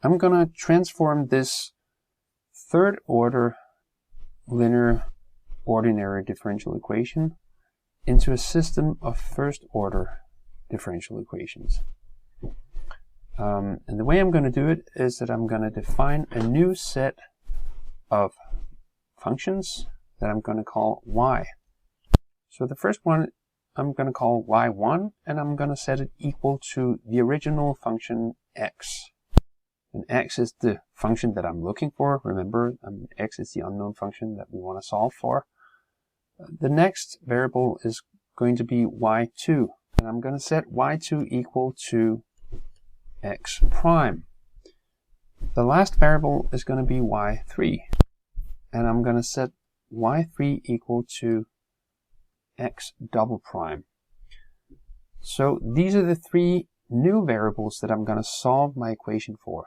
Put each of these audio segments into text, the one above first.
I'm going to transform this third order linear ordinary differential equation into a system of first order differential equations. And the way I'm going to do it is that I'm going to define a new set of functions that I'm going to call y. So the first one I'm going to call y1, and I'm going to set it equal to the original function x. And x is the function that I'm looking for. Remember, x is the unknown function that we want to solve for. The next variable is going to be y2, and I'm going to set y2 equal to x prime. The last variable is going to be y3, and I'm going to set y3 equal to x double prime. So these are the three new variables that I'm going to solve my equation for.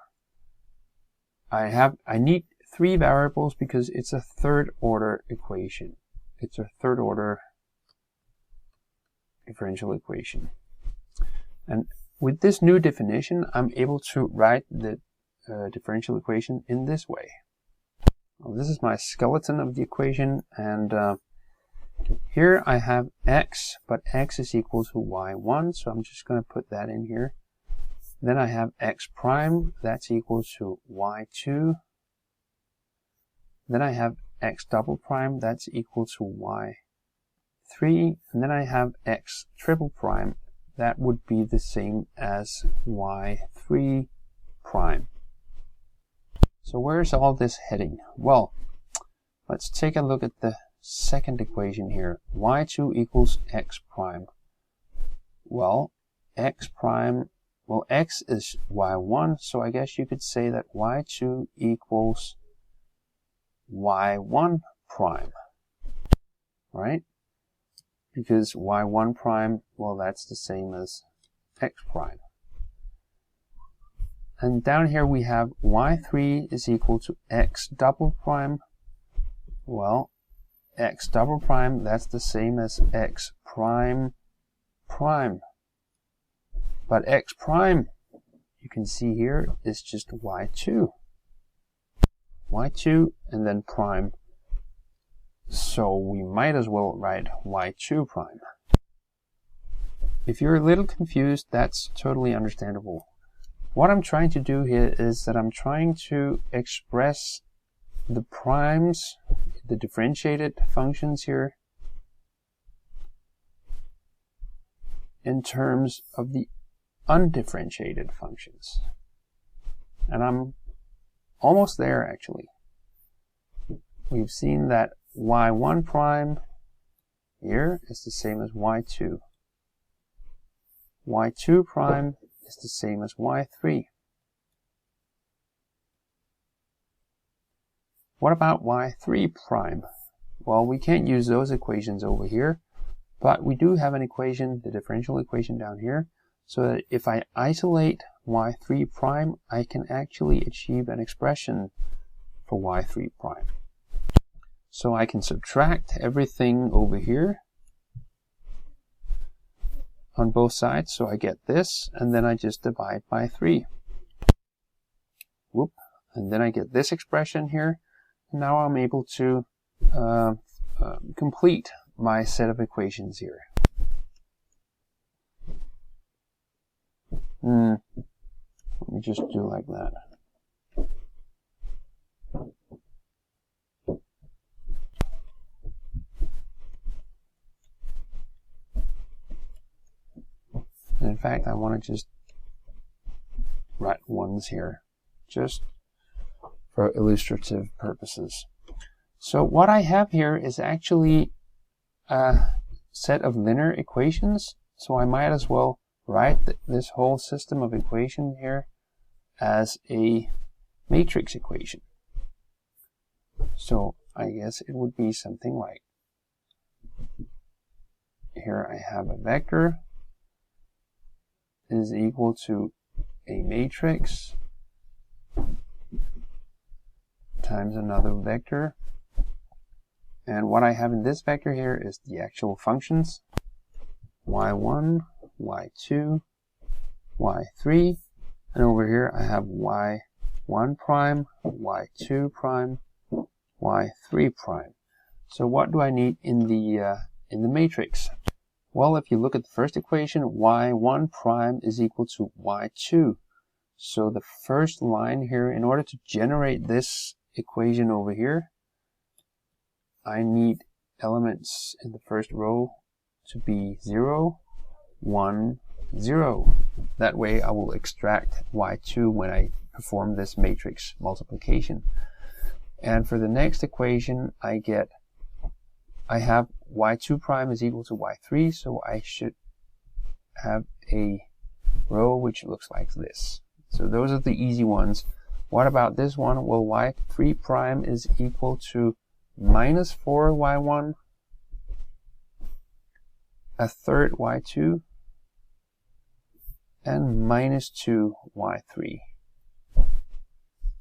I need three variables because it's a third order equation. It's a third order differential equation. And with this new definition, I'm able to write the differential equation in this way. Well, this is my skeleton of the equation, and here I have x, but x is equal to y1, so I'm just going to put that in here. Then I have x prime, that's equal to y2. Then I have x double prime, that's equal to y3. And then I have x triple prime, that would be the same as y3 prime. So where's all this heading? Well, let's take a look at the second equation here. y2 equals x prime. Well, x is y1, so I guess you could say that y2 equals y1 prime, right? Because y1 prime, well, that's the same as x prime. And down here we have y3 is equal to x double prime. Well, x double prime, that's the same as x prime prime. But x prime, you can see here, is just y2. y2 and then prime. So we might as well write y2 prime. If you're a little confused, that's totally understandable. What I'm trying to do here is that I'm trying to express the primes, the differentiated functions here, in terms of the undifferentiated functions. And I'm almost there, actually. We've seen that y1 prime here is the same as y2. y2 prime is the same as y3. What about y3 prime? Well, we can't use those equations over here, but we do have an equation, the differential equation down here, so that if I isolate y3 prime, I can actually achieve an expression for y3 prime. So I can subtract everything over here on both sides, so I get this, and then I just divide by 3. Whoop, and then I get this expression here, and now I'm able to complete my set of equations here. Let me just do like that. And in fact, I want to just write ones here, just for illustrative purposes. So what I have here is actually a set of linear equations, so I might as well write this whole system of equation here as a matrix equation. So I guess it would be something like, here I have a vector is equal to a matrix times another vector, and what I have in this vector here is the actual functions y1, y2, y3, and over here I have y y1 prime, y2 prime, y3 prime. So what do I need in the matrix? Well, if you look at the first equation, y1 prime is equal to y2. So the first line here, in order to generate this equation over here, I need elements in the first row to be 0, 1, 0. That way I will extract y2 when I perform this matrix multiplication. And for the next equation, I have y2 prime is equal to y3, so I should have a row which looks like this. So those are the easy ones. What about this one? Well, y3 prime is equal to minus 4y1, a third y2, and minus 2y3.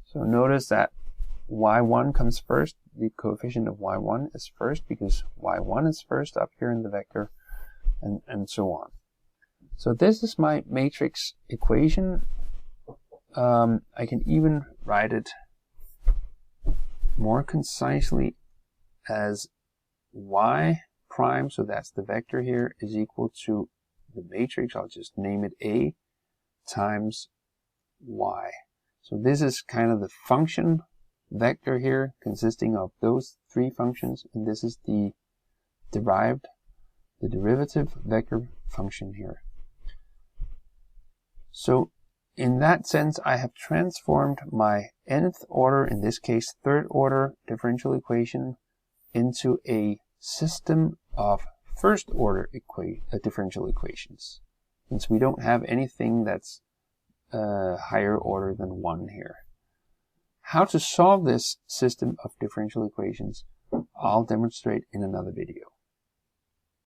So notice that y1 comes first. The coefficient of y1 is first because y1 is first up here in the vector, and so on. So this is my matrix equation. I can even write it more concisely as y prime, so that's the vector here, is equal to the matrix, I'll just name it A, times y. So this is kind of the function vector here, consisting of those three functions, and this is the derivative vector function here. So in that sense, I have transformed my nth order, in this case third order differential equation, into a system of first order differential equations, since we don't have anything that's higher order than 1 here. How to solve this system of differential equations, I'll demonstrate in another video.